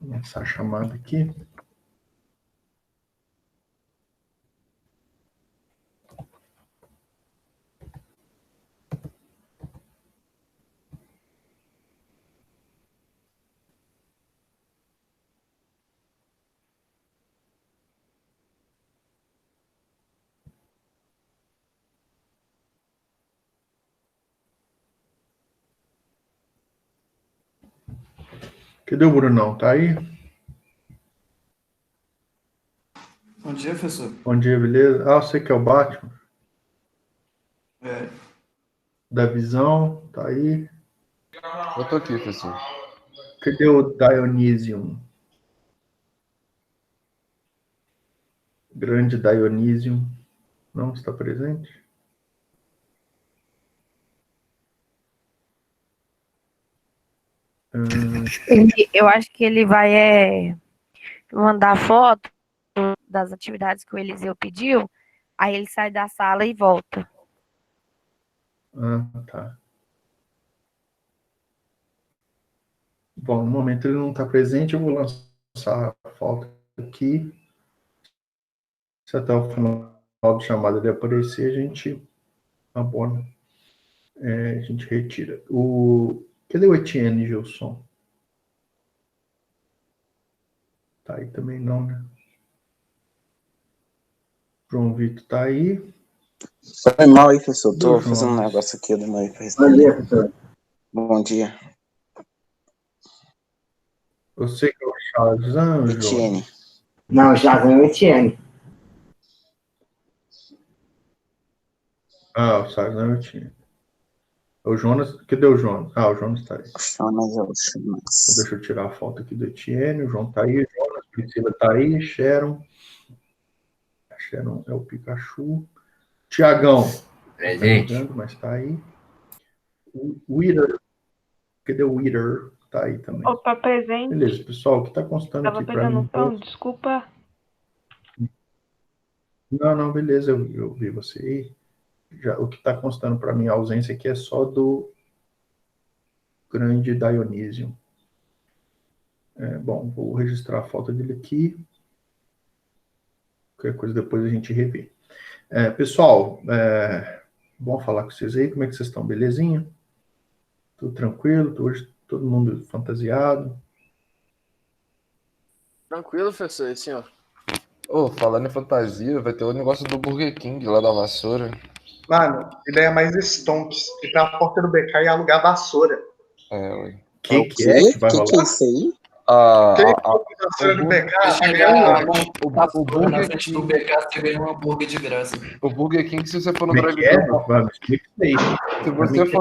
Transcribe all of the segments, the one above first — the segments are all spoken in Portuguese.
Começar a chamada aqui. Cadê o Brunão? Tá aí? Bom dia, professor. Bom dia, beleza? Ah, você que é o Batman? É. Da visão, tá aí? Eu tô aqui, professor. Cadê o Dionysium? Grande Dionysium. Não está presente? Eu acho que ele vai mandar foto das atividades que o Eliseu pediu, aí ele sai da sala e volta. Ah, tá. Bom, no momento ele não está presente, eu vou lançar a foto aqui. Se até o final da chamada ele aparecer, a gente abona. A gente retira. Cadê o Etienne, Gilson? Tá aí também não, né? João Vitor tá aí. Foi mal aí, professor. Tô João. fazendo um negócio aqui do meu pra responder. Bom dia, professor. Bom dia. Você que é o Shazam, Etienne. Não, Shazam é o Etienne. Ah, o Shazam é o Etienne. O Jonas, cadê o Jonas? Ah, o Jonas tá aí. Jonas é o Jonas. Então, deixa eu tirar a foto aqui do Etienne. O João tá aí, Jonas, Priscila tá aí, Sharon. Sharon é o Pikachu. Tiagão. Presente. Tá, mas tá aí. O Wither. Cadê o Wither? Tá aí também. Opa, presente. Beleza, pessoal, o que tá constando Tava aqui para pegando mim? som, desculpa. Não, beleza, eu vi você aí. Já, o que está constando para mim a ausência aqui é só do grande Dionysium. Bom, vou registrar a foto dele aqui. Qualquer coisa depois a gente revê. Pessoal, bom falar com vocês aí. Como é que vocês estão? Belezinha? Tudo tranquilo? Hoje todo mundo fantasiado? Tranquilo, professor, e senhor? Falando em fantasia, vai ter o negócio do Burger King lá da vassoura. Mano, ideia mais stonks. Ir pra porta do BK e alugar vassoura. Ué. Que é que vai rolar? Que é isso aí? Quem compra vassoura do BK, vai ganhar o Burger King do BK, você ganha um hambúrguer de graça. O Burger King, se você for no Como é que é? drive-thru. Vamos, explica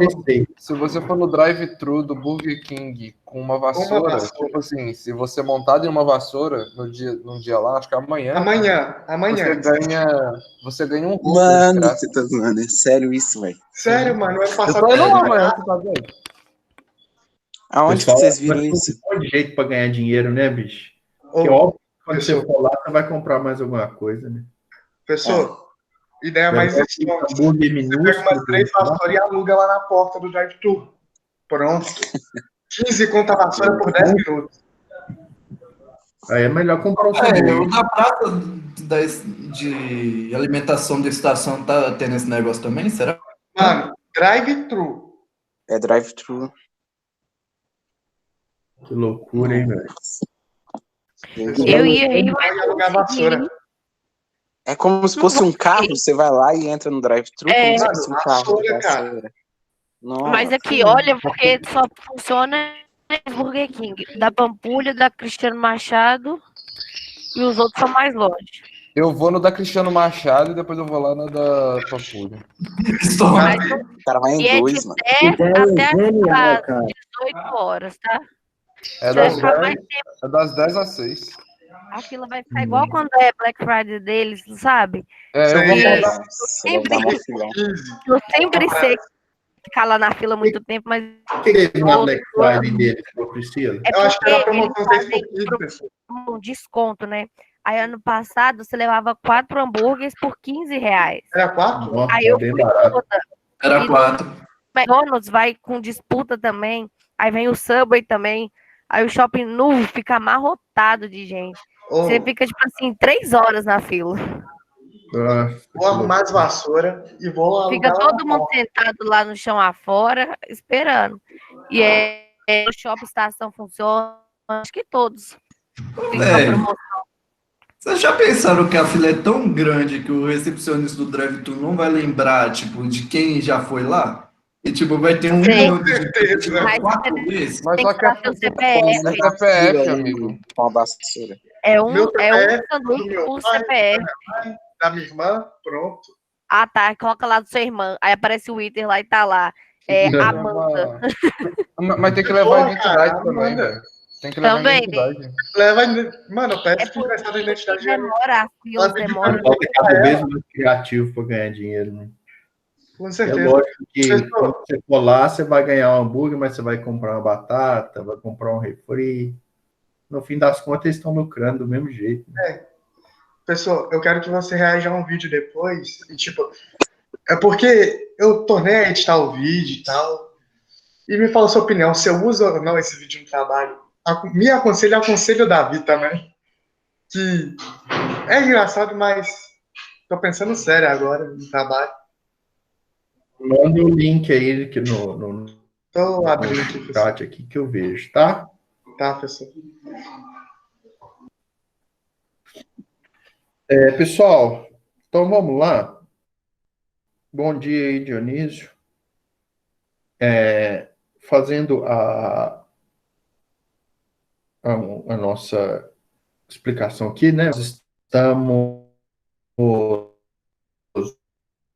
isso aí. Se você for no drive-thru do Burger King com uma vassoura, tipo assim, se você montar em uma vassoura num dia lá, acho que amanhã. Você ganha um roubo. Mano, você tá zoando. É sério isso, velho? Sério, mano. Eu tô indo lá amanhã, você tá vendo? Aonde Pessoal, que vocês viram isso? Tem um monte de jeito para ganhar dinheiro, né, bicho? Porque óbvio que quando você for lá, você vai comprar mais alguma coisa, né? Pessoal, ideia mais stonks. Você pega umas 3 vassouras e aluga lá na porta do drive-thru. Pronto. 15 conta a vassoura por 10 minutos. Aí é melhor comprar o O da praça de alimentação da estação tá tendo esse negócio também, será? Mano, drive-thru. É drive-thru. Que loucura, hein, velho? Eu ia alugar vassoura. É como se fosse um carro, você vai lá e entra no drive-thru, como se fosse um carro. Cara. Mas aqui, olha, porque só funciona Burger King, da Pampulha, da Cristiano Machado e os outros são mais longe. Eu vou no da Cristiano Machado e depois eu vou lá na da Pampulha. O cara vai em dois, mano. Até às 18 horas, tá? É das 10 às 6. A fila vai ficar igual quando é Black Friday deles, sabe? Eu Eu sempre sei ficar lá na fila muito tempo, mas... O que teve na Black Friday deles, Priscila? Eu acho que era promoção um desconto, né? Aí, ano passado, você levava 4 hambúrgueres por R$15. Era 4? Nossa, aí eu bem fui barato. toda. Era 4. McDonald's vai com disputa também. Aí vem o Subway também. Aí o shopping nu fica amarrotado de gente. Ô, Você fica, tipo assim, 3 horas na fila. vou arrumar as vassouras e vou Fica alugar lá todo na mundo porta. sentado lá no chão afora, esperando. E o shopping estação funciona, acho que todos. Tem uma Velho, promoção. vocês já pensaram que a fila é tão grande que o recepcionista do drive-thru não vai lembrar, tipo, de quem já foi lá? E, tipo, vai ter um Sim. minuto de tipo, Mas quatro você vezes? Mas tem só que que é dar seu Como CPF. você CPF, aí amigo. com a vassoura? É Meu um CPF, do sanduíche meu por pai, CPF. da minha irmã, pronto. Ah, tá. Coloca lá do sua irmã. Aí aparece o Twitter lá e tá lá. Tem que Amanda. Mas tem que levar Boa, identidade cara, também, Amanda. velho. Tem que levar Também. identidade. Mano, eu É peço que por emprestar a isso identidade que da demora a fila, Ela pediu demora. pra Falta cada vez mais criativo para ganhar dinheiro, né? Com É certeza. lógico que Pessoal, quando você for lá, você vai ganhar um hambúrguer, mas você vai comprar uma batata, vai comprar um refri. No fim das contas, eles estão lucrando do mesmo jeito. pessoal, eu quero que você reaja a um vídeo depois. E, tipo, é porque eu tornei a editar o vídeo e tal. E me fala a sua opinião, se eu uso ou não esse vídeo no trabalho. Me aconselho e aconselho o Davi também. Que é engraçado, mas tô pensando sério agora no trabalho. Manda o link aí que no Tô abrindo aqui, pessoal. chat aqui que eu vejo, tá? Tá, pessoal. Pessoal, então vamos lá. Bom dia aí, Dionísio. Fazendo a nossa explicação aqui, né? Nós estamos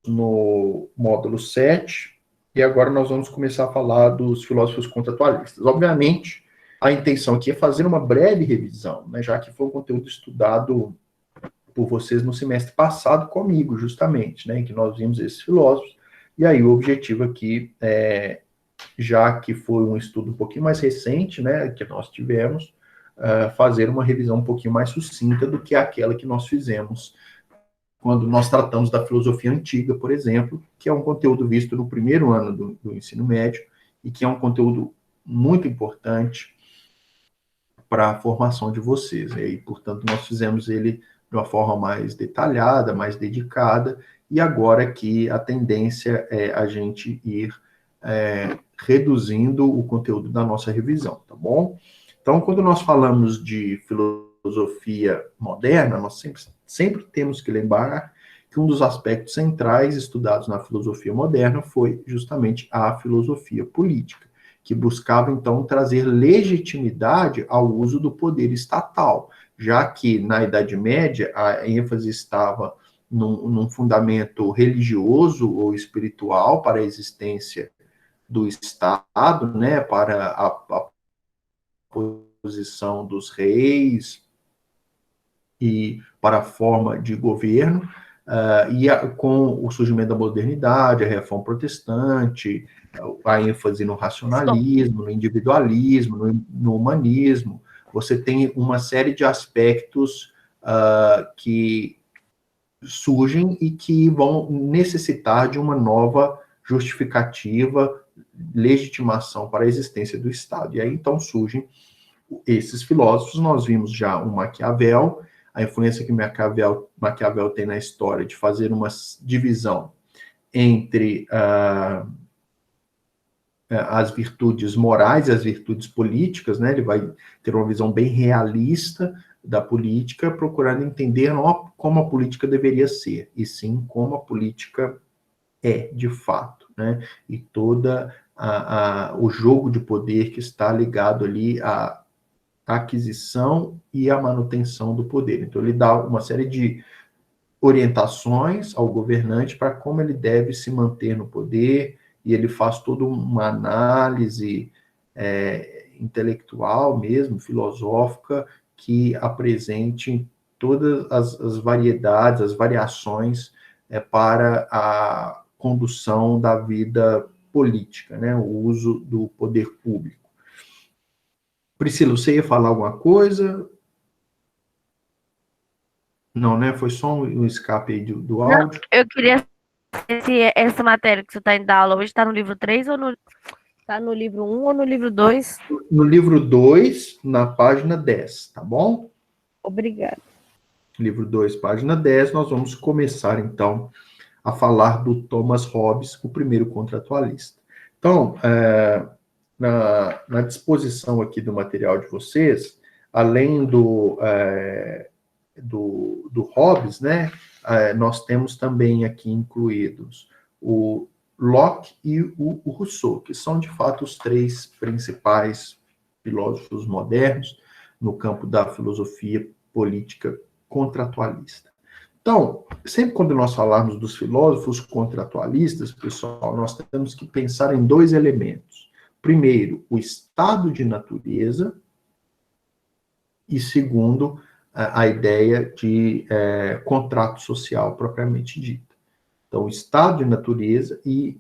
no módulo 7 e agora nós vamos começar a falar dos filósofos contratualistas. Obviamente, a intenção aqui é fazer uma breve revisão, né? Já que foi um conteúdo estudado por vocês no semestre passado comigo, justamente, né? Em que nós vimos esses filósofos. E aí o objetivo aqui já que foi um estudo um pouquinho mais recente, né, que nós tivemos, fazer uma revisão um pouquinho mais sucinta do que aquela que nós fizemos quando nós tratamos da filosofia antiga, por exemplo, que é um conteúdo visto no primeiro ano do ensino médio e que é um conteúdo muito importante para a formação de vocês. E, portanto, nós fizemos ele de uma forma mais detalhada, mais dedicada, e agora que a tendência é a gente ir reduzindo o conteúdo da nossa revisão, tá bom? Então, quando nós falamos de filosofia moderna, nós sempre temos que lembrar que um dos aspectos centrais estudados na filosofia moderna foi justamente a filosofia política, que buscava, então, trazer legitimidade ao uso do poder estatal, já que, na Idade Média, a ênfase estava num fundamento religioso ou espiritual para a existência do Estado, né, para a posição dos reis e para a forma de governo, com o surgimento da modernidade, a reforma protestante, a ênfase no racionalismo, no individualismo, no humanismo, você tem uma série de aspectos que surgem e que vão necessitar de uma nova justificativa, legitimação para a existência do Estado. E aí, então, surgem esses filósofos. Nós vimos já o Maquiavel, a influência que Maquiavel tem na história de fazer uma divisão entre as virtudes morais e as virtudes políticas, né? Ele vai ter uma visão bem realista da política, procurando entender não como a política deveria ser, e sim como a política é, de fato, né? E toda o jogo de poder que está ligado ali à aquisição e à manutenção do poder. Então, ele dá uma série de orientações ao governante para como ele deve se manter no poder, e ele faz toda uma análise intelectual mesmo, filosófica, que apresente todas as variedades, as variações para a condução da vida política, né, o uso do poder público. Priscila, você ia falar alguma coisa? Não, né? Foi só um escape aí do áudio. Não, eu queria saber se essa matéria que você está indo dar aula hoje está no livro 3 ou no Tá no livro 1 ou no livro 2? No livro 2, na página 10, tá bom? Obrigada. Livro 2, página 10, nós vamos começar, então, a falar do Thomas Hobbes, o primeiro contratualista. Então, na disposição aqui do material de vocês, além do Hobbes, né, nós temos também aqui incluídos o Locke e o Rousseau, que são, de fato, os três principais filósofos modernos no campo da filosofia política contratualista. Então, sempre quando nós falarmos dos filósofos contratualistas, pessoal, nós temos que pensar em dois elementos. Primeiro, o estado de natureza, e segundo, a ideia de contrato social propriamente dita. Então, o estado de natureza e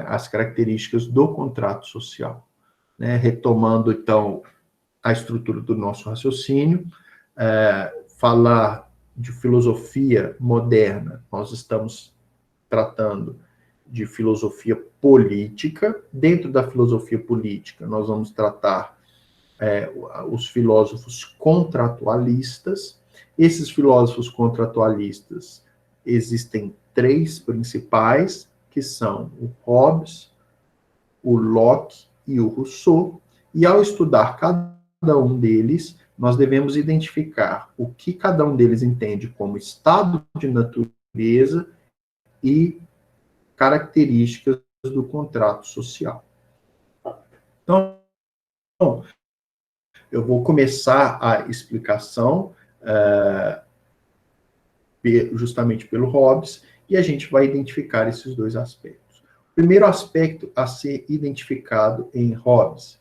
as características do contrato social. Né? Retomando, então, a estrutura do nosso raciocínio, falar de filosofia moderna, nós estamos tratando de filosofia política. Dentro da filosofia política, nós vamos tratar os filósofos contratualistas. Esses filósofos contratualistas existem três principais, que são o Hobbes, o Locke e o Rousseau, e ao estudar cada um deles, nós devemos identificar o que cada um deles entende como estado de natureza e características do contrato social. Então, eu vou começar a explicação justamente pelo Hobbes, e a gente vai identificar esses dois aspectos. O primeiro aspecto a ser identificado em Hobbes,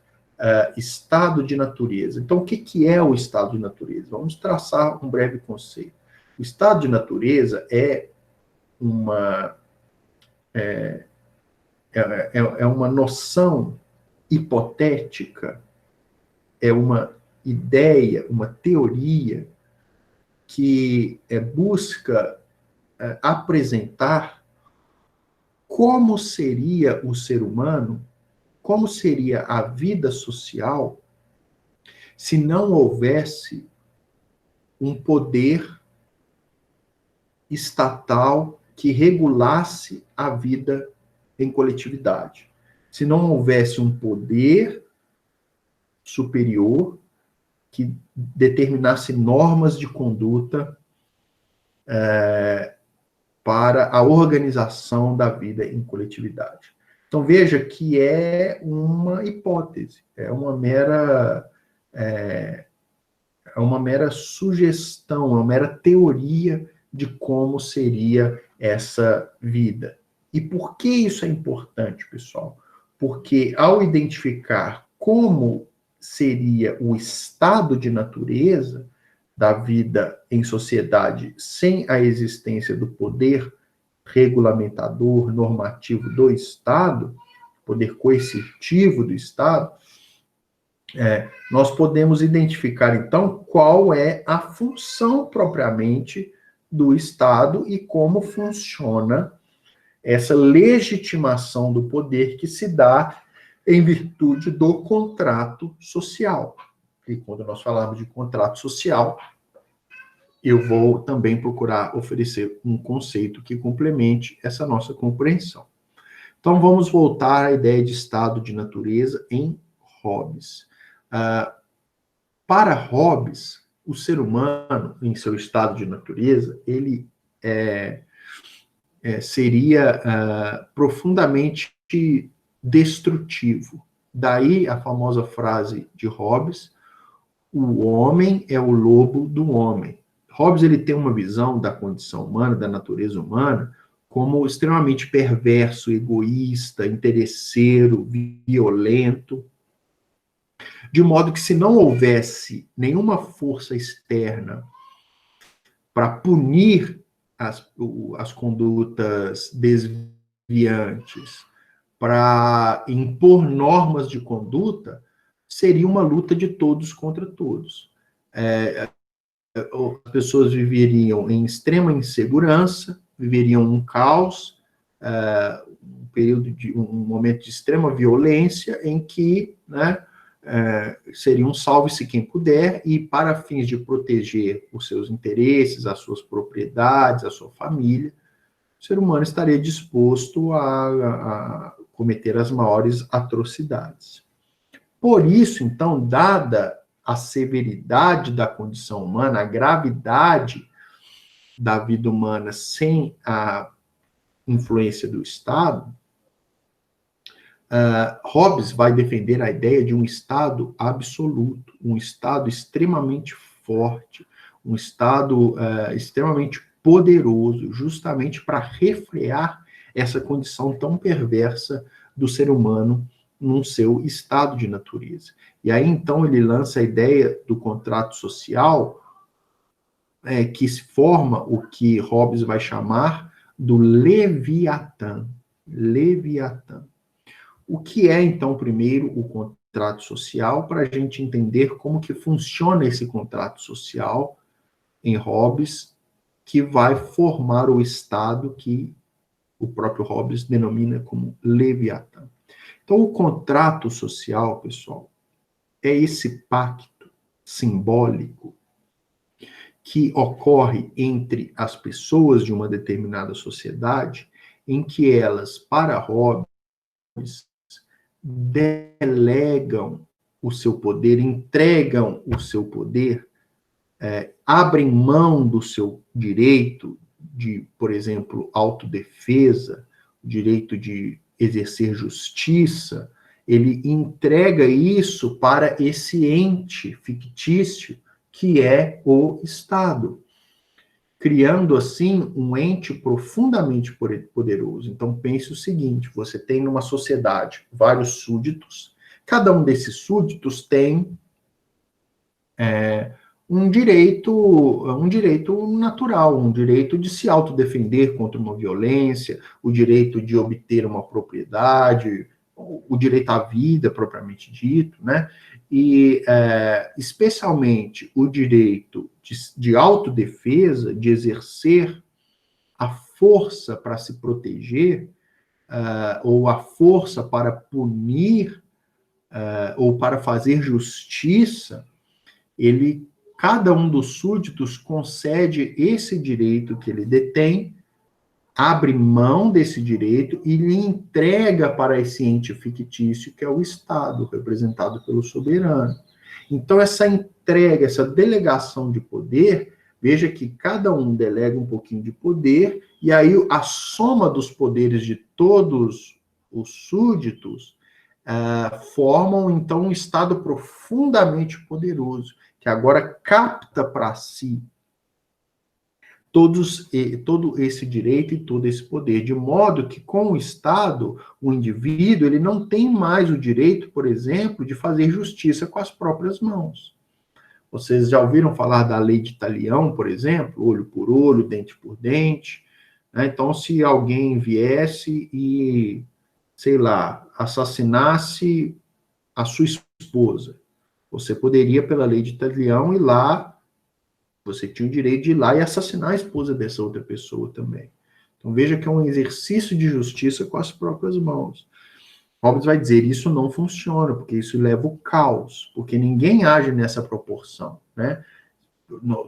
estado de natureza. Então, o que é o estado de natureza? Vamos traçar um breve conceito. O estado de natureza é uma noção hipotética, é uma ideia, uma teoria que busca apresentar como seria o ser humano, como seria a vida social, se não houvesse um poder estatal que regulasse a vida em coletividade. Se não houvesse um poder superior que determinasse normas de conduta para a organização da vida em coletividade. Então, veja que é uma hipótese, é uma mera sugestão, é uma mera teoria de como seria essa vida. E por que isso é importante, pessoal? Porque ao identificar como seria o estado de natureza da vida em sociedade sem a existência do poder regulamentador, normativo do Estado, poder coercitivo do Estado, nós podemos identificar, então, qual é a função propriamente do Estado e como funciona essa legitimação do poder que se dá em virtude do contrato social. E quando nós falamos de contrato social, eu vou também procurar oferecer um conceito que complemente essa nossa compreensão. Então, vamos voltar à ideia de estado de natureza em Hobbes. Para Hobbes, o ser humano, em seu estado de natureza, ele seria profundamente destrutivo. Daí a famosa frase de Hobbes: o homem é o lobo do homem. Hobbes ele tem uma visão da condição humana, da natureza humana, como extremamente perverso, egoísta, interesseiro, violento, de modo que se não houvesse nenhuma força externa para punir as condutas desviantes, para impor normas de conduta, seria uma luta de todos contra todos. As pessoas viveriam em extrema insegurança, viveriam um caos, período um momento de extrema violência em que, né, seria um salve-se quem puder, e para fins de proteger os seus interesses, as suas propriedades, a sua família, o ser humano estaria disposto a cometer as maiores atrocidades. Por isso, então, dada a severidade da condição humana, a gravidade da vida humana sem a influência do Estado, Hobbes vai defender a ideia de um Estado absoluto, um Estado extremamente forte, um Estado extremamente poderoso, justamente para refrear essa condição tão perversa do ser humano num seu estado de natureza. E aí, então, ele lança a ideia do contrato social, que se forma o que Hobbes vai chamar do Leviatã. Leviatã. O que é, então, primeiro, o contrato social, para a gente entender como que funciona esse contrato social em Hobbes, que vai formar o Estado que o próprio Hobbes denomina como Leviatã. Então, o contrato social, pessoal, é esse pacto simbólico que ocorre entre as pessoas de uma determinada sociedade, em que elas, para Hobbes, delegam o seu poder, entregam o seu poder, abrem mão do seu direito de, por exemplo, autodefesa, o direito de exercer justiça, ele entrega isso para esse ente fictício que é o Estado, criando, assim, um ente profundamente poderoso. Então, pense o seguinte, você tem numa sociedade vários súditos, cada um desses súditos tem um direito natural, um direito de se autodefender contra uma violência, o direito de obter uma propriedade, o direito à vida, propriamente dito, né? E, especialmente, o direito de autodefesa, de exercer a força para se proteger, ou a força para punir, ou para fazer justiça, cada um dos súditos concede esse direito que ele detém, abre mão desse direito e lhe entrega para esse ente fictício que é o Estado, representado pelo soberano. Então, essa entrega, essa delegação de poder, veja que cada um delega um pouquinho de poder, e aí a soma dos poderes de todos os súditos formam, então, um Estado profundamente poderoso, que agora capta para si todo esse direito e todo esse poder, de modo que com o Estado, o indivíduo, ele não tem mais o direito, por exemplo, de fazer justiça com as próprias mãos. Vocês já ouviram falar da lei de Talião, por exemplo, olho por olho, dente por dente, né? Então, se alguém viesse e, sei lá, assassinasse a sua esposa, você poderia, pela lei de Talião, ir lá, você tinha o direito de ir lá e assassinar a esposa dessa outra pessoa também. Então veja que é um exercício de justiça com as próprias mãos. Hobbes vai dizer, isso não funciona, porque isso leva ao caos, porque ninguém age nessa proporção, né?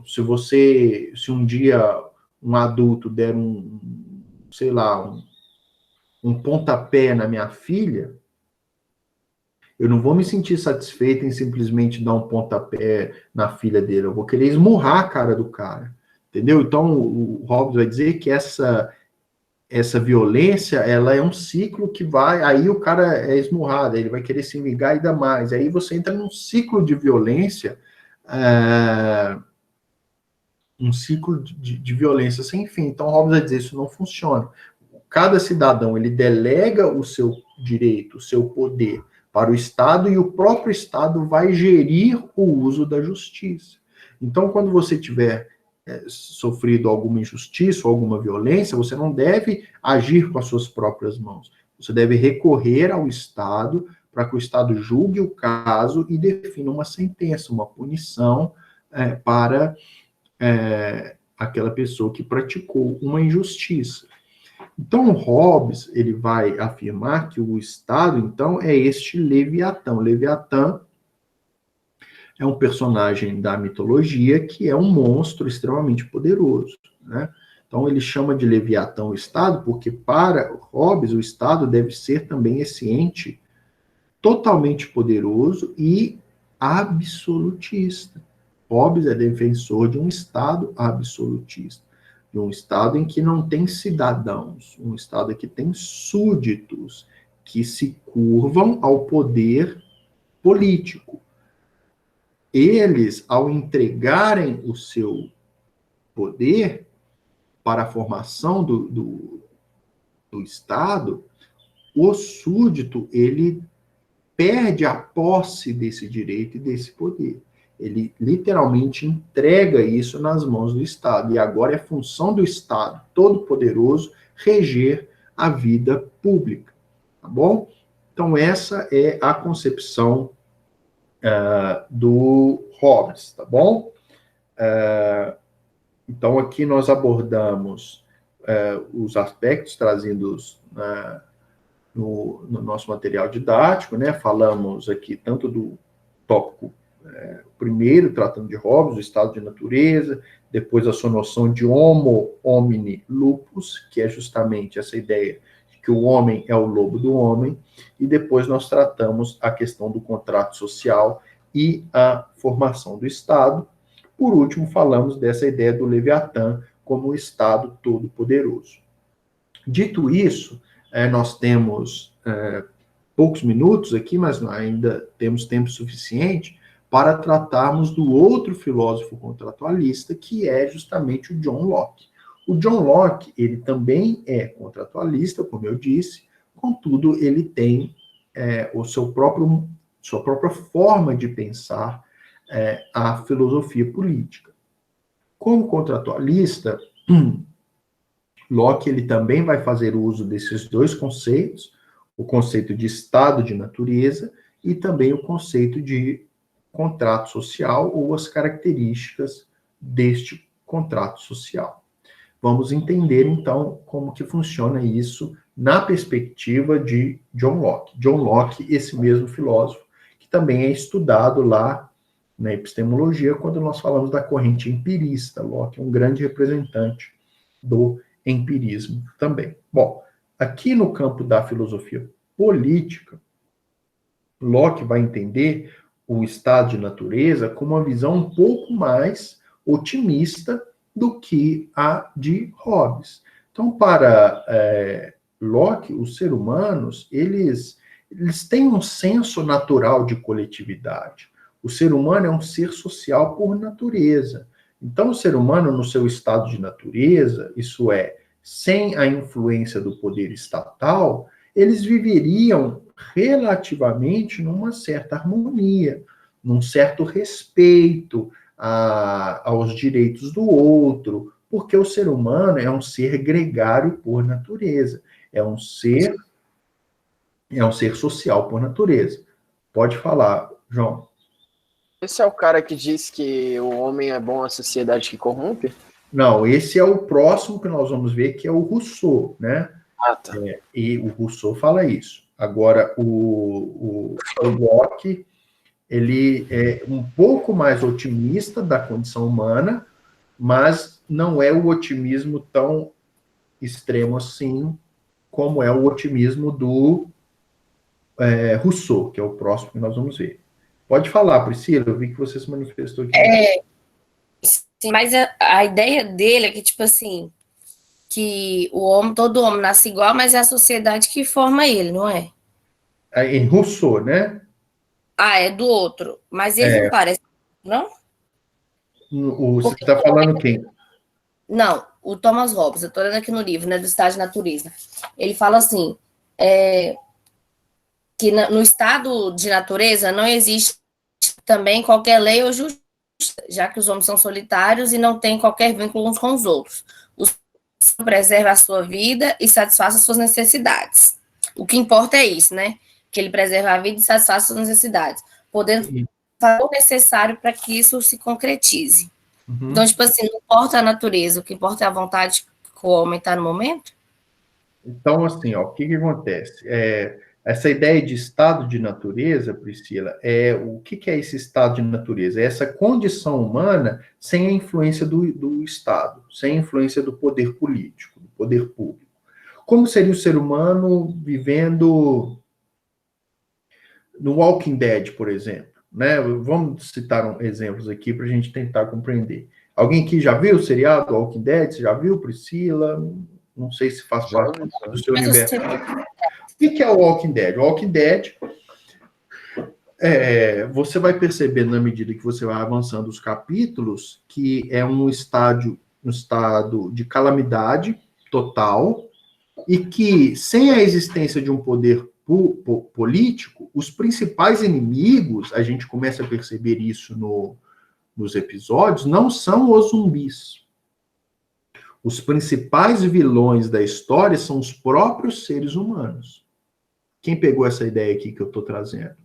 Se um dia um adulto der sei lá, um pontapé na minha filha, eu não vou me sentir satisfeito em simplesmente dar um pontapé na filha dele. Eu vou querer esmurrar a cara do cara. Entendeu? Então, o Hobbes vai dizer que essa violência, ela é um ciclo que vai... Aí o cara é esmurrado, ele vai querer se vingar ainda mais. Aí você entra num ciclo de violência, um ciclo de violência sem fim. Então, Hobbes vai dizer, isso não funciona. Cada cidadão, ele delega o seu direito, o seu poder para o Estado, e o próprio Estado vai gerir o uso da justiça. Então, quando você tiver sofrido alguma injustiça ou alguma violência, você não deve agir com as suas próprias mãos. Você deve recorrer ao Estado para que o Estado julgue o caso e defina uma sentença, uma punição para aquela pessoa que praticou uma injustiça. Então, Hobbes, ele vai afirmar que o Estado, então, é este Leviatã. Leviatã é um personagem da mitologia que é um monstro extremamente poderoso, né? Então, ele chama de Leviatã o Estado, porque para Hobbes, o Estado deve ser também esse ente totalmente poderoso e absolutista. Hobbes é defensor de um Estado absolutista, de um Estado em que não tem cidadãos, um Estado que tem súditos, que se curvam ao poder político. Eles, ao entregarem o seu poder para a formação do Estado, o súdito, ele perde a posse desse direito e desse poder. Ele literalmente entrega isso nas mãos do Estado. E agora é função do Estado todo-poderoso reger a vida pública. Tá bom? Então, essa é a concepção do Hobbes, tá bom? Então, aqui nós abordamos os aspectos trazidos no nosso material didático, né? Falamos aqui tanto do tópico primeiro, tratando de Hobbes, o estado de natureza, depois a sua noção de homo homini lupus, que é justamente essa ideia de que o homem é o lobo do homem, e depois nós tratamos a questão do contrato social e a formação do Estado. Por último, falamos dessa ideia do Leviatã como o Estado todo-poderoso. Dito isso, nós temos poucos minutos aqui, mas ainda temos tempo suficiente para tratarmos do outro filósofo contratualista, que é justamente o John Locke. O John Locke, ele também é contratualista, como eu disse, contudo, ele tem sua própria forma de pensar a filosofia política. Como contratualista, Locke ele também vai fazer uso desses dois conceitos, o conceito de estado de natureza e também o conceito de contrato social ou as características deste contrato social. Vamos entender, então, como que funciona isso na perspectiva de John Locke. John Locke, esse mesmo filósofo, que também é estudado lá na epistemologia, quando nós falamos da corrente empirista. Locke é um grande representante do empirismo também. Bom, aqui no campo da filosofia política, Locke vai entender o estado de natureza com uma visão um pouco mais otimista do que a de Hobbes. Então, para Locke, os seres humanos, eles têm um senso natural de coletividade. O ser humano é um ser social por natureza. Então, o ser humano, no seu estado de natureza, isso é, sem a influência do poder estatal, eles viveriam relativamente numa certa harmonia, num certo respeito aos direitos do outro, porque o ser humano é um ser gregário por natureza, é um ser social por natureza. Pode falar, João. Esse é o cara que diz que o homem é bom, a sociedade que corrompe? Não, esse é o próximo que nós vamos ver, que é o Rousseau, né? Ah, tá. E o Rousseau fala isso. Agora, o Locke, ele é um pouco mais otimista da condição humana, mas não é o otimismo tão extremo assim, como é o otimismo do Rousseau, que é o próximo que nós vamos ver. Pode falar, Priscila, eu vi que você se manifestou aqui. Sim, mas a ideia dele é que, tipo assim, que todo homem nasce igual, mas é a sociedade que forma ele, não é? Em Rousseau, né? Ah, é do outro. Mas ele não parece, não? Você está falando quem? Não, o Thomas Hobbes, eu estou lendo aqui no livro, né, do estado de natureza. Ele fala assim, que no estado de natureza não existe também qualquer lei ou justiça, já que os homens são solitários e não têm qualquer vínculo uns com os outros. Os preserva a sua vida e satisfaz as suas necessidades. O que importa é isso, né? Que ele preserva a vida e satisfaz as suas necessidades, podendo fazer o necessário para que isso se concretize. Então, tipo assim, não importa a natureza, o que importa é a vontade que o homem está no momento? Então, assim, ó, o que acontece? Essa ideia de estado de natureza, Priscila, o que é esse estado de natureza? É essa condição humana sem a influência do Estado, sem a influência do poder político, do poder público. Como seria o ser humano vivendo no Walking Dead, por exemplo? Né? Vamos citar exemplos aqui para a gente tentar compreender. Alguém aqui já viu o seriado Walking Dead? Você já viu, Priscila? Não sei se faz parte do seu universo. O que é o Walking Dead? O Walking Dead, você vai perceber, na medida que você vai avançando os capítulos, que é um estado de calamidade total, e que, sem a existência de um poder político, os principais inimigos, a gente começa a perceber isso nos episódios, não são os zumbis. Os principais vilões da história são os próprios seres humanos. Quem pegou essa ideia aqui que eu estou trazendo?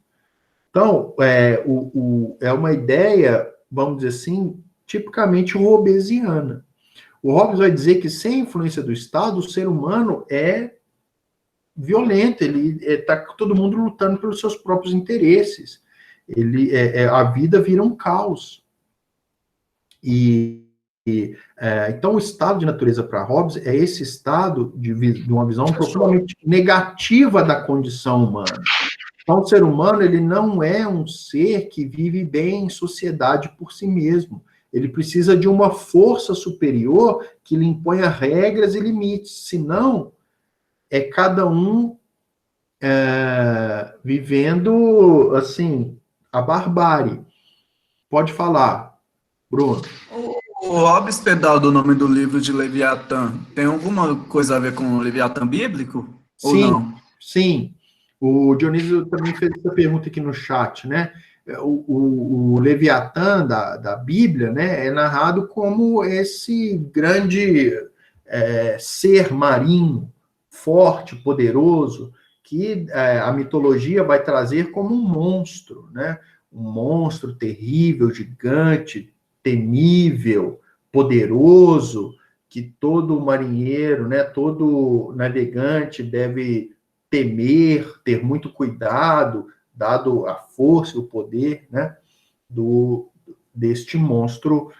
Então, é uma ideia, vamos dizer assim, tipicamente hobbesiana. O Hobbes vai dizer que sem a influência do Estado, o ser humano é violento, ele está todo mundo lutando pelos seus próprios interesses. A vida vira um caos. Então, o estado de natureza para Hobbes é esse estado de uma visão profundamente negativa da condição humana. Então, o ser humano ele não é um ser que vive bem em sociedade por si mesmo. Ele precisa de uma força superior que lhe imponha regras e limites. Senão, é cada um vivendo, assim, a barbárie. Pode falar, Bruno. O Hobbes Pedal, do nome do livro de Leviatã, tem alguma coisa a ver com o Leviatã bíblico? Sim, ou não? Sim. O Dionísio também fez essa pergunta aqui no chat, né? O Leviatã da Bíblia, né, é narrado como esse grande ser marinho, forte, poderoso, que a mitologia vai trazer como um monstro, né? Um monstro terrível, gigante, temível, poderoso, que todo marinheiro, né, todo navegante deve temer, ter muito cuidado, dado a força e o poder, né, deste monstro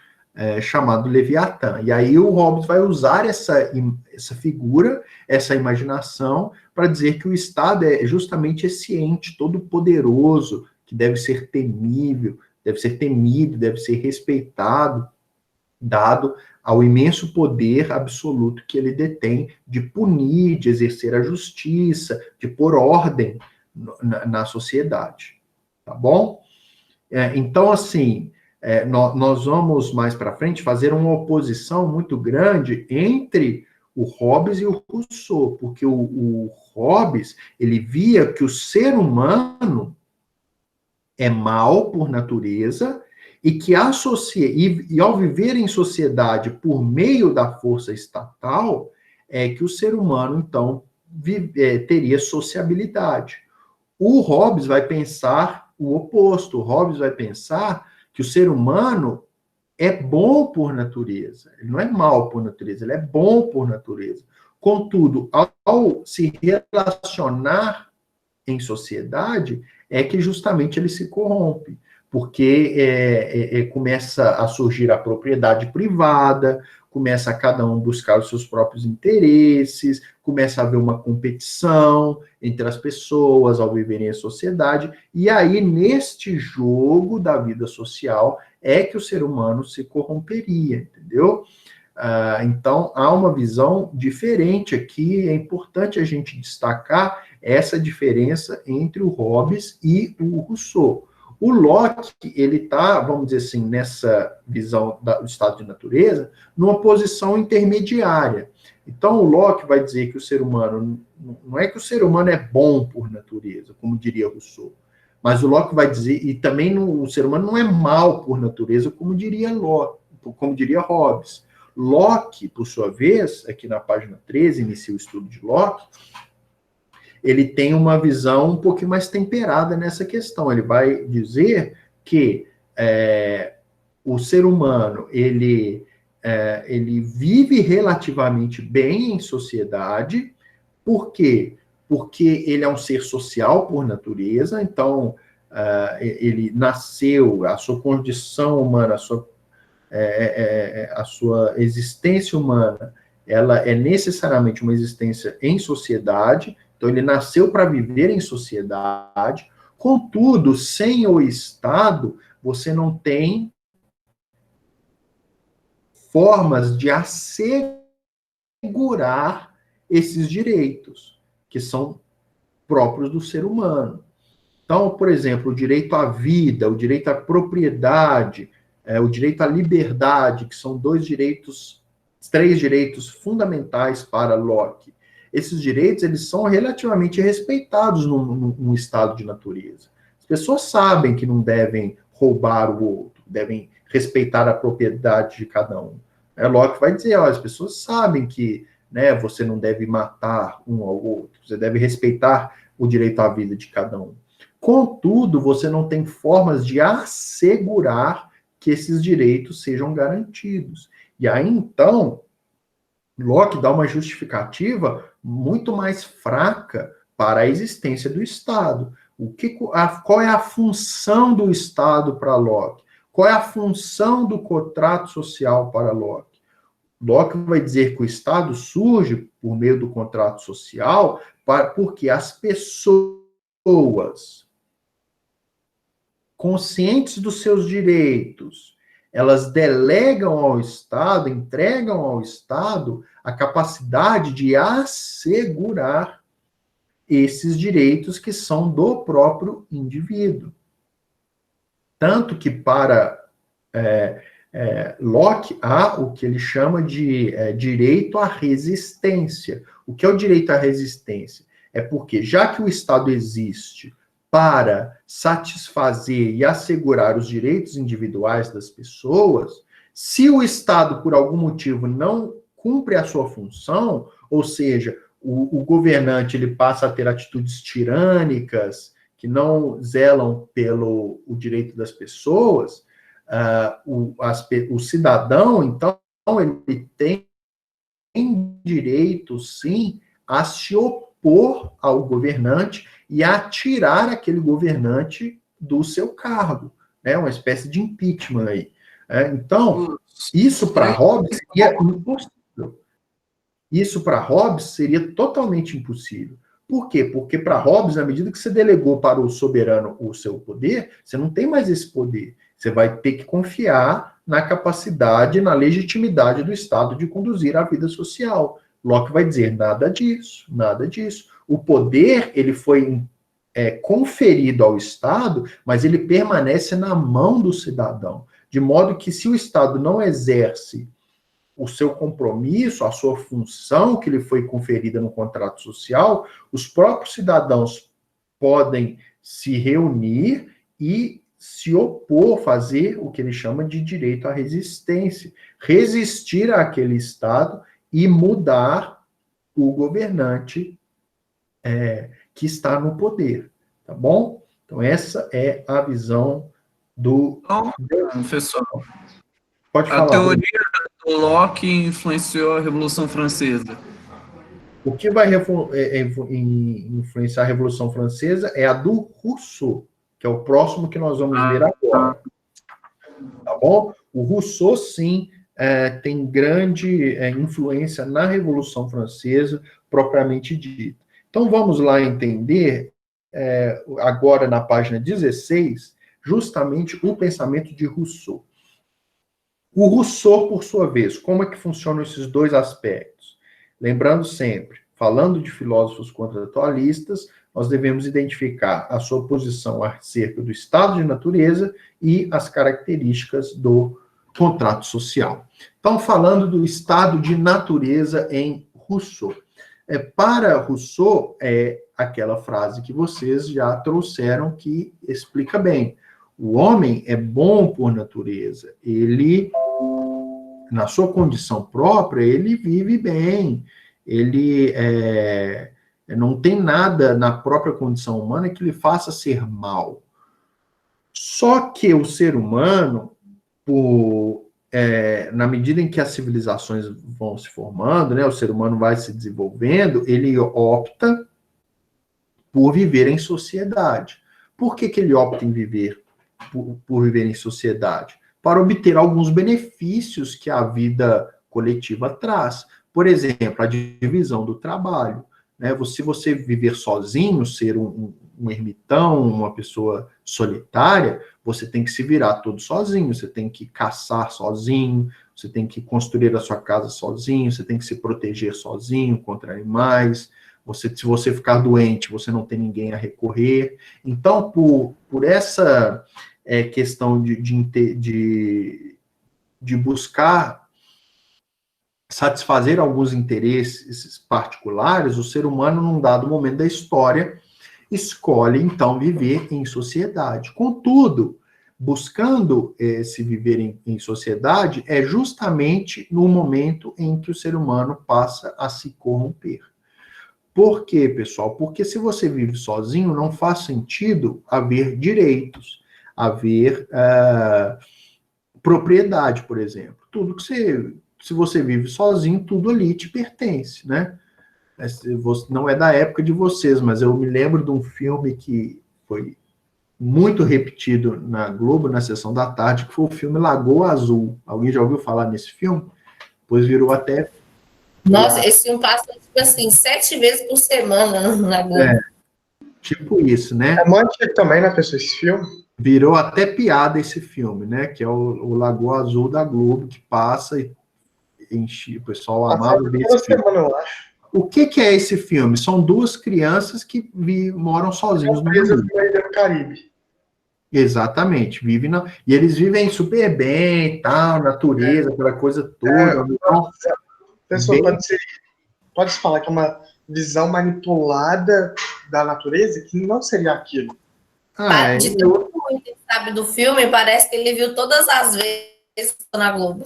chamado Leviatã. E aí o Hobbes vai usar essa figura, essa imaginação, para dizer que o Estado é justamente esse ente todo poderoso, que deve ser temível, deve ser temido, deve ser respeitado, dado ao imenso poder absoluto que ele detém de punir, de exercer a justiça, de pôr ordem na sociedade. Tá bom? Então, assim, nós vamos mais para frente fazer uma oposição muito grande entre o Hobbes e o Rousseau, porque o Hobbes, ele via que o ser humano é mau por natureza e que ao viver em sociedade por meio da força estatal, que o ser humano, então, teria sociabilidade. O Hobbes vai pensar o oposto. O Hobbes vai pensar que o ser humano é bom por natureza. Ele não é mau por natureza, ele é bom por natureza. Contudo, ao se relacionar em sociedade, é que justamente ele se corrompe, porque começa a surgir a propriedade privada, começa a cada um buscar os seus próprios interesses, começa a haver uma competição entre as pessoas ao viverem em sociedade, e aí, neste jogo da vida social, é que o ser humano se corromperia, entendeu? Então, há uma visão diferente aqui, é importante a gente destacar essa diferença entre o Hobbes e o Rousseau. O Locke, ele está, vamos dizer assim, nessa visão do estado de natureza, numa posição intermediária. Então, o Locke vai dizer que o ser humano, não é que o ser humano é bom por natureza, como diria Rousseau, mas o Locke vai dizer, e também o ser humano não é mal por natureza, como diria Hobbes. Locke, por sua vez, aqui na página 13, inicia o estudo de Locke, ele tem uma visão um pouquinho mais temperada nessa questão. Ele vai dizer que o ser humano, ele vive relativamente bem em sociedade, Por quê? Porque ele é um ser social por natureza, então ele nasceu, a sua condição humana, a sua existência humana, ela é necessariamente uma existência em sociedade, então ele nasceu para viver em sociedade. Contudo, sem o Estado, você não tem formas de assegurar esses direitos, que são próprios do ser humano. Então, por exemplo, o direito à vida, o direito à propriedade, o direito à liberdade, que são três direitos fundamentais para Locke. Esses direitos, eles são relativamente respeitados num estado de natureza. As pessoas sabem que não devem roubar o outro, devem respeitar a propriedade de cada um. Locke vai dizer, as pessoas sabem que você não deve matar um ao outro, você deve respeitar o direito à vida de cada um. Contudo, você não tem formas de assegurar que esses direitos sejam garantidos. E aí, então, Locke dá uma justificativa muito mais fraca para a existência do Estado. Qual é a função do Estado para Locke? Qual é a função do contrato social para Locke? Locke vai dizer que o Estado surge por meio do contrato social porque as pessoas conscientes dos seus direitos, elas delegam ao Estado, entregam ao Estado a capacidade de assegurar esses direitos que são do próprio indivíduo. Tanto que para Locke há o que ele chama de direito à resistência. O que é o direito à resistência? É porque, já que o Estado existe para satisfazer e assegurar os direitos individuais das pessoas, se o Estado, por algum motivo, não cumpre a sua função, ou seja, o governante ele passa a ter atitudes tirânicas, que não zelam pelo o direito das pessoas, o cidadão, então, ele tem direito, sim, a se opor ao governante e a tirar aquele governante do seu cargo, uma espécie de impeachment aí. Então, isso para Hobbes seria impossível. Isso para Hobbes seria totalmente impossível. Por quê? Porque para Hobbes, na medida que você delegou para o soberano o seu poder, você não tem mais esse poder. Você vai ter que confiar na capacidade, na legitimidade do Estado de conduzir a vida social. Locke vai dizer, nada disso, nada disso. O poder, ele foi conferido ao Estado, mas ele permanece na mão do cidadão. De modo que, se o Estado não exerce o seu compromisso, a sua função que lhe foi conferida no contrato social, os próprios cidadãos podem se reunir e se opor, fazer o que ele chama de direito à resistência, resistir àquele Estado e mudar o governante que está no poder, tá bom? Então, essa é a visão do... Professor, pode falar. A teoria do Locke influenciou a Revolução Francesa. O que vai influenciar a Revolução Francesa é a do Rousseau, que é o próximo que nós vamos ver agora. Tá bom? O Rousseau, sim, tem grande influência na Revolução Francesa, propriamente dita. Então, vamos lá entender, agora na página 16, justamente o pensamento de Rousseau. O Rousseau, por sua vez, como é que funcionam esses dois aspectos? Lembrando sempre, falando de filósofos contratualistas, nós devemos identificar a sua posição acerca do estado de natureza e as características do contrato social. Então, falando do estado de natureza em Rousseau. Para Rousseau, é aquela frase que vocês já trouxeram que explica bem. O homem é bom por natureza. Ele, na sua condição própria, ele vive bem. Ele não tem nada na própria condição humana que lhe faça ser mal. Só que o ser humano, por na medida em que as civilizações vão se formando, né, o ser humano vai se desenvolvendo, ele opta por viver em sociedade. Por que ele opta em viver por viver em sociedade? Para obter alguns benefícios que a vida coletiva traz. Por exemplo, a divisão do trabalho. Né? Se você viver sozinho, ser um ermitão, uma pessoa solitária, você tem que se virar todo sozinho, você tem que caçar sozinho, você tem que construir a sua casa sozinho, você tem que se proteger sozinho contra animais, se você ficar doente, você não tem ninguém a recorrer. Então, por essa questão de buscar satisfazer alguns interesses particulares, o ser humano, num dado momento da história, escolhe, então, viver em sociedade. Contudo, buscando se viver em sociedade, é justamente no momento em que o ser humano passa a se corromper. Por quê, pessoal? Porque se você vive sozinho, não faz sentido haver direitos, haver propriedade, por exemplo. Tudo que se você vive sozinho, tudo ali te pertence, né? Não é da época de vocês, mas eu me lembro de um filme que foi muito repetido na Globo, na sessão da tarde, que foi o filme Lagoa Azul. Alguém já ouviu falar nesse filme? Pois virou até... Nossa, esse filme passa, tipo assim, 7 vezes por semana na Globo. Tipo isso, né? É muito antigo também, né, pessoal, esse filme? Virou até piada esse filme, né? Que é o Lagoa Azul da Globo, que passa e enche, o pessoal amava ver esse filme. Semana, eu acho. O que é esse filme? São duas crianças que moram sozinhos no Caribe. Exatamente, e eles vivem super bem, tal, natureza, aquela coisa toda. Então, pessoa pode se falar que é uma visão manipulada da natureza, que não seria aquilo. De tudo que ele sabe do filme, parece que ele viu todas as vezes na Globo.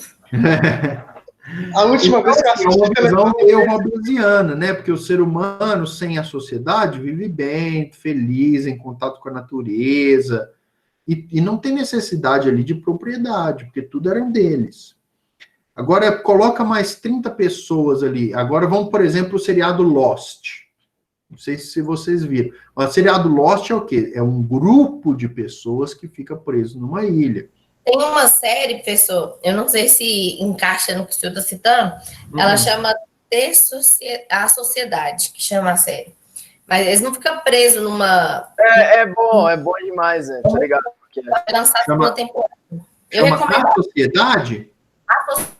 A última vez que eu assisti... É uma visão meio hobbesiana, né? Porque o ser humano, sem a sociedade, vive bem, feliz, em contato com a natureza, e não tem necessidade ali de propriedade, porque tudo era deles. Agora, coloca mais 30 pessoas ali. Agora vamos, por exemplo, o seriado Lost. Não sei se vocês viram. O seriado Lost é o quê? É um grupo de pessoas que fica preso numa ilha. Tem uma série, professor, eu não sei se encaixa no que o senhor está citando, ela chama A Sociedade, que chama a série. Mas eles não ficam presos numa... É bom demais, né? Tá ligado? Vai lançar a segunda temporada. Eu chama recomendo. A Sociedade? A Sociedade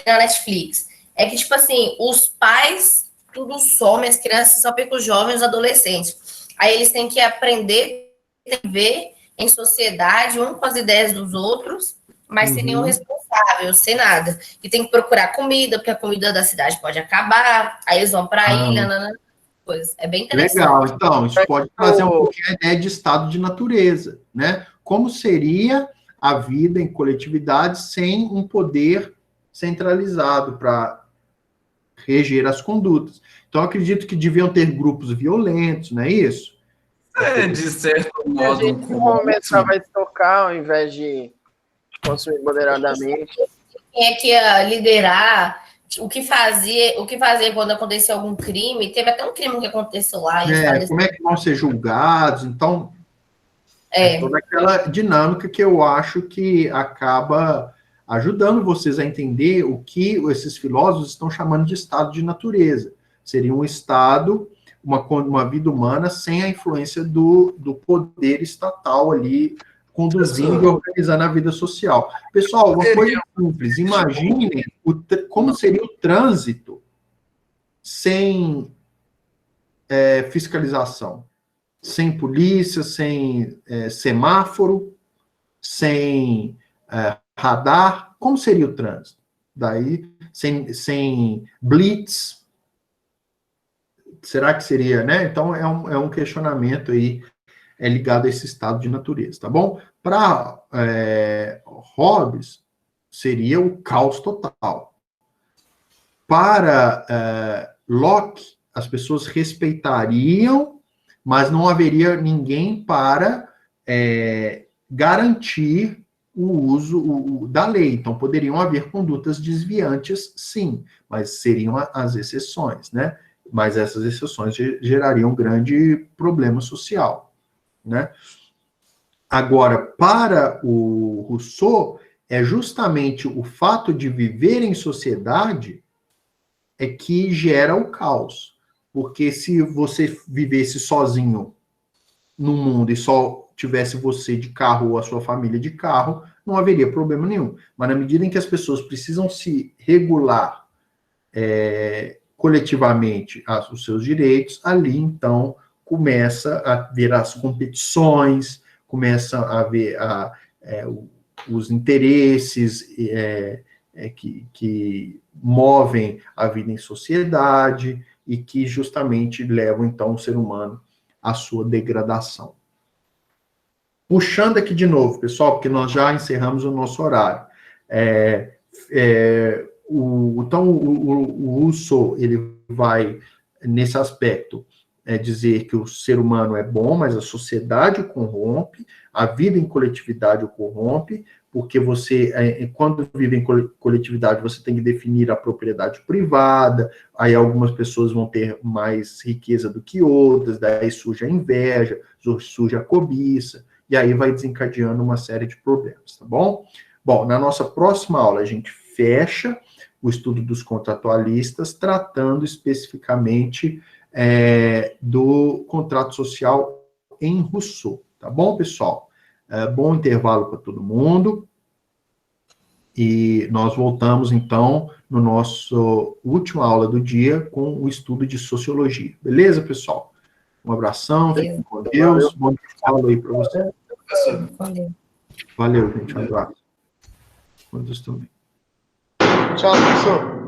na Netflix. É que, tipo assim, os pais tudo somem, as crianças só ficam os jovens, os adolescentes. Aí eles têm que aprender a viver em sociedade, um com as ideias dos outros, mas sem nenhum responsável, sem nada. E tem que procurar comida, porque a comida da cidade pode acabar, aí eles vão para a ilha, coisa. É bem interessante. Legal, então, isso pode trazer um pouquinho a ideia de estado de natureza, né? Como seria a vida em coletividade sem um poder centralizado para reger as condutas. Então, acredito que deviam ter grupos violentos, não é isso? De certo modo. A gente começar vai tocar ao invés de consumir moderadamente. Quem é que ia liderar? O que fazer quando acontecer algum crime? Teve até um crime que aconteceu lá. Como é que vão ser julgados? Então, toda aquela dinâmica que eu acho que acaba ajudando vocês a entender o que esses filósofos estão chamando de estado de natureza. Seria um estado, uma vida humana sem a influência do poder estatal ali, conduzindo e organizando a vida social. Pessoal, uma coisa simples, imaginem como seria o trânsito sem fiscalização, sem polícia, sem semáforo, sem radar, como seria o trânsito? Daí, sem blitz, será que seria, né? Então, é um questionamento aí ligado a esse estado de natureza, tá bom? Para Hobbes, seria o caos total. Para Locke, as pessoas respeitariam, mas não haveria ninguém para garantir o uso da lei. Então, poderiam haver condutas desviantes, sim, mas seriam as exceções, né? Mas essas exceções gerariam um grande problema social, né? Agora, para o Rousseau, é justamente o fato de viver em sociedade é que gera o caos. Porque se você vivesse sozinho no mundo e só tivesse você de carro ou a sua família de carro, não haveria problema nenhum. Mas na medida em que as pessoas precisam se regular coletivamente os seus direitos, ali então começa a ver as competições, começa a ver os interesses que movem a vida em sociedade e que justamente levam então o ser humano à sua degradação. Puxando aqui de novo, pessoal, porque nós já encerramos o nosso horário. Então, o Rousseau, ele vai, nesse aspecto, dizer que o ser humano é bom, mas a sociedade o corrompe, a vida em coletividade o corrompe, porque você, quando vive em coletividade, você tem que definir a propriedade privada, aí algumas pessoas vão ter mais riqueza do que outras, daí surge a inveja, surge a cobiça, e aí vai desencadeando uma série de problemas, tá bom? Bom, na nossa próxima aula a gente fecha o estudo dos contratualistas, tratando especificamente do contrato social em Rousseau, tá bom, pessoal? Bom intervalo para todo mundo, e nós voltamos, então, no nosso última aula do dia com o estudo de sociologia. Beleza, pessoal? Um abração, fiquem com Deus, bom intervalo aí para vocês. Valeu, gente, um abraço. Com Deus também. Tchau, professor.